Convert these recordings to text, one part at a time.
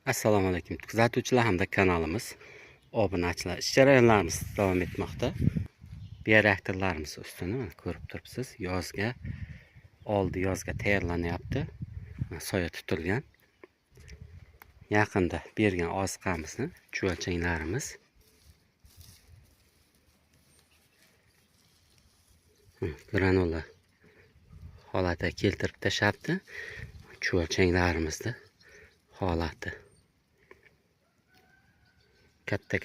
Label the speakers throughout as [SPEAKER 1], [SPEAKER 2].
[SPEAKER 1] Assalomu alaykum kuzatuvchilar hamda kanalimiz obunachilar. Ish jarayonlarimiz davom etmoqda. Bioreaktorlarimiz ustini ko'rib turibsiz. Yozga tayyorlanyapti. Soya tutilgan. Yaqinda bergan oziqamizni chuvalchanglarimiz granula holatga keltirib tashlabdi. Chuvalchanglarimizni holati katta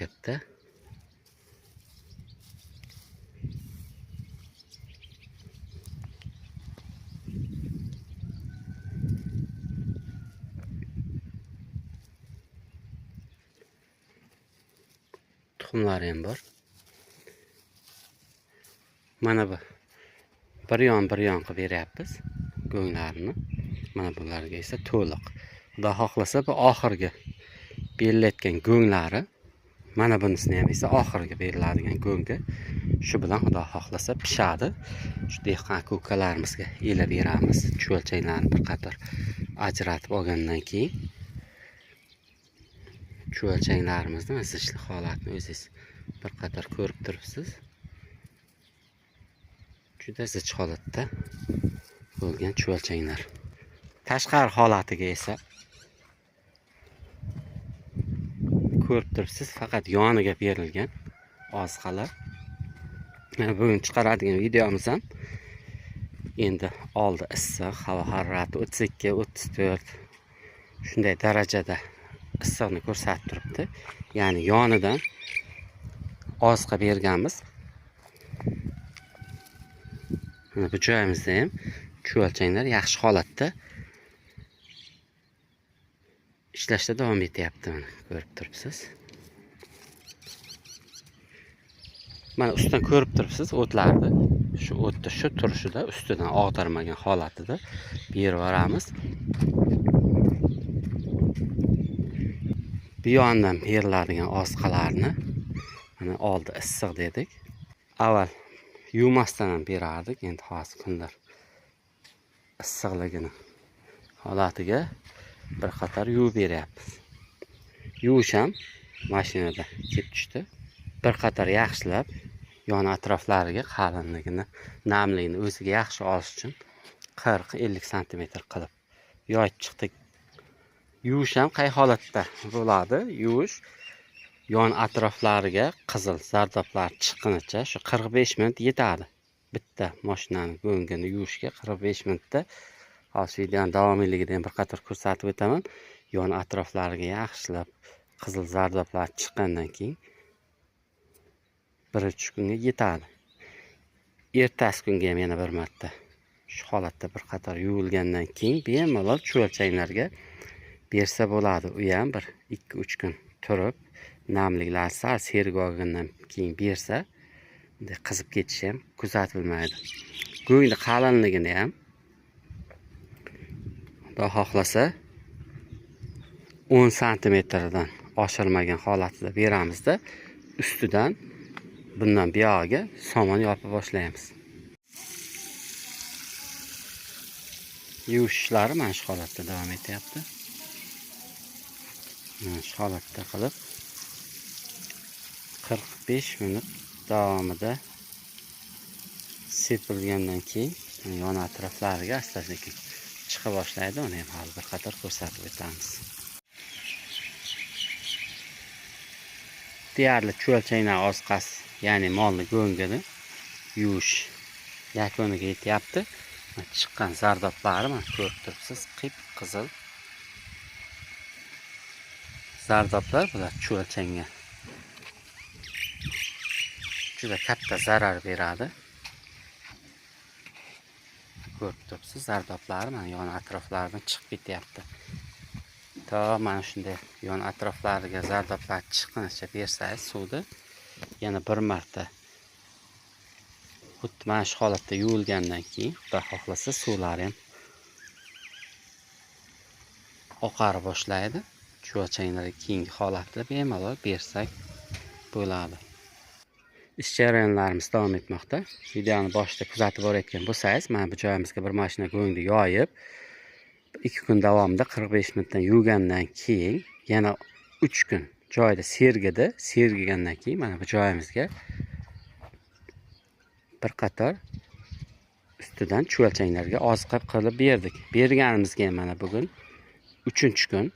[SPEAKER 1] tuxumlari ham bor. Mana bu bir yon qilib beryapmiz go'nglarini. Mana bularga esa to'liq. Xudo xohlasa bu oxirgi berilayotgan go'nglari. Mana bunisini ham esa oxirgi beriladigan go'ngga. Shu bilan Xudo xohlasa pishadi. Shu dehqon aka-ukalarimizga elab beramiz. Chuvalchanglarni bir qator ajratib olgandan keyin chuvalchanglarimizni zishli holatini o'zingiz bir qator ko'rib turibsiz. Juda zich holatda bo'lgan chuvalchanglar. Tashqari holatiga esa ko'rib turibsiz, faqat yoniga berilgan oziqalar. Bugun chiqaradigan videomiz ham endi oldi issiq, havo harorati 32-34 shunday darajada issiqni ko'rsatib turibdi. Ya'ni yonidan oziqa berganmiz. Mana bu joyimizda ham chuvalchanglar yaxshi holatda ishlashda davom etyapti. Mana ko'rib turibsiz. Mana ustidan ko'rib turibsiz o'tlarni. Shu o'tni shu turishida ustidan og'darmagan holatida berib yoramiz. Bu yondan beriladigan oziqalarni mana oldi issiq dedik. Avval yuvmasdan ham berardik. Endi hozir kunlar issiqligini holatiga bir qator yuvib beryapmiz. Yuvish ham mashinada kelib tushdi. Bir qator yaxshilab yon atroflariga qalinligini, namligini o'ziga yaxshi olish uchun 40-50 sm qilib yoyib chiqdik. Yuvish ham qay holatda bo'ladi? Yuvish yon atroflariga qizil zardoblar chiqqunicha shu 45 minut yetadi. Bitta mashinani go'ngini yuvishga 45 minutda. Hozir videoning davomiyligida ham bir qator ko'rsatib o'taman. Yon atroflariga yaxshilab qizil zardoblar chiqqandan keyin 1-3 kunga yetadi. Ertasi kunga ham yana bir marta shu holatda bir qator yuvilgandan keyin bemalol chuvalchanglarga bersa bo'ladi. U ham bir 2-3 kun turib, namliklar sal serib olgandan keyin bersa, bunday qizib ketishi ham kuzatilmaydi. Go'ngni qalinligini ham Xudo xohlasa 10 sm dan oshirmagan holatida beramizda, ustidan bundan buyog'iga somon yopib boshlaymiz. Yuvish ishlari mana shu holatda davom etyapti. Mana shu holatda qilib 45 minut davomida sepilgandan keyin yon atroflariga asta-sekin chiqa boshlaydi. Uni ham hozir bir qator ko'rsatib o'tamiz. Deyarli chuvalchanglar oziqasi, ya'ni molni go'ngini yuvish yakuniga yetyapti. Chiqqan zardoblari mana ko'rib turibsiz, qip-qizil zardoblar. Bular chuvalchangga juda katta zarar beradi. Ko'rib turibsiz, zardoblari mana yon atroflaridan chiqib ketyapti. To mana shunday yon atroflariga zardoblar chiqqanicha bersangiz suvni yana bir marta xuddi mana shu holatda yuvilgandan keyin Xudo xohlasa suvlari ham oqara boshlaydi. Chuvalchanglarga keyingi holatda bemalol bersak bo'ladi. Ish jarayonlarimiz davom etmoqda. Videoni boshida kuzatib borayotgan bo'lsangiz, mana bu joyimizga bir mashina go'ngni yoyib 2 kun davomida 45 minutdan yuvgandan keyin yana 3 kun joyda sergidi. Sergigandan keyin mana bu joyimizga bir qator ustidan chuvalchanglarga oziqa qilib berdik. Berganimizga mana bugun 3-kun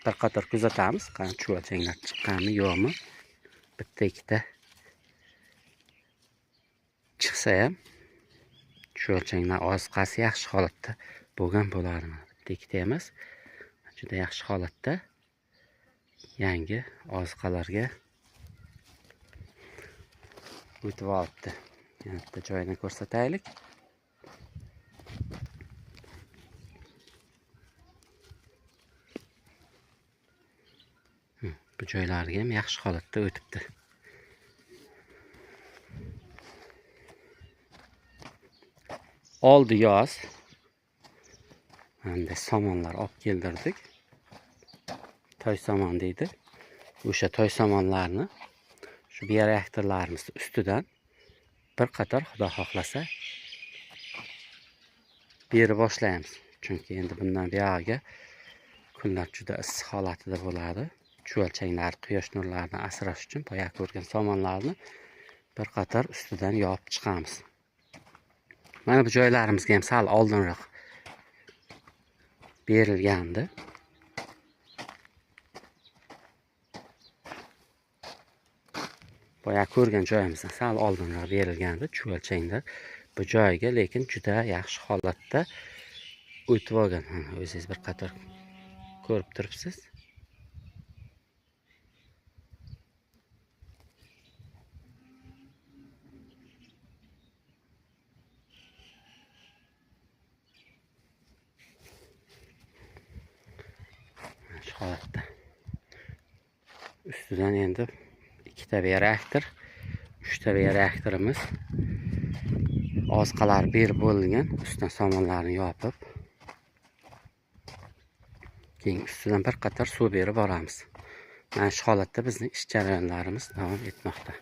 [SPEAKER 1] bir qator kuzatamiz. Qani chuvalchanglar chiqqanmi yo'qmi? Bitta ikkita chiqsa ham chuvalchanglar oziqasi yaxshi holatda bo'lgan bo'lardi. Bitta ikkita emas, juda yaxshi holatda yangi oziqalarga o'tib olibdi. Yana bitta joyini ko'rsataylik. Bu joylarga ham yaxshi holatda o'tibdi. Oldi yoz. Endi somonlar olib keldirdik. Toy somon deydi. O'sha toy somonlarni shu bioreaktorlarimiz ustidan bir qator xudo xohlasa berib boshlaymiz. Chunki endi bundan buyog'iga kunlar juda issiq holatida bo'ladi. Chuvalchanglar quyosh nurlaridan asrash uchun boya ko'rgan somonlarni bir qator ustidan yopib chiqamiz. Mana bu joylarimizga ham sal oldinroq berilgandi. Boya ko'rgan joyimizdan sal oldinroq berilgandi chuvalchanglar. Bu joyga lekin juda yaxshi holatda o'tib olgan. O'zingiz bir qator ko'rib turibsiz. Shu holatda. Ustidan endi ikkita bioreaktor, 3ta bioreaktorimiz oziqalar berib bo'lgan. Ustidan somonlarni yopib, keyin ustidan bir qator suv berib boramiz. Mana shu holatda bizning ish jarayonlarimiz davom etmoqda.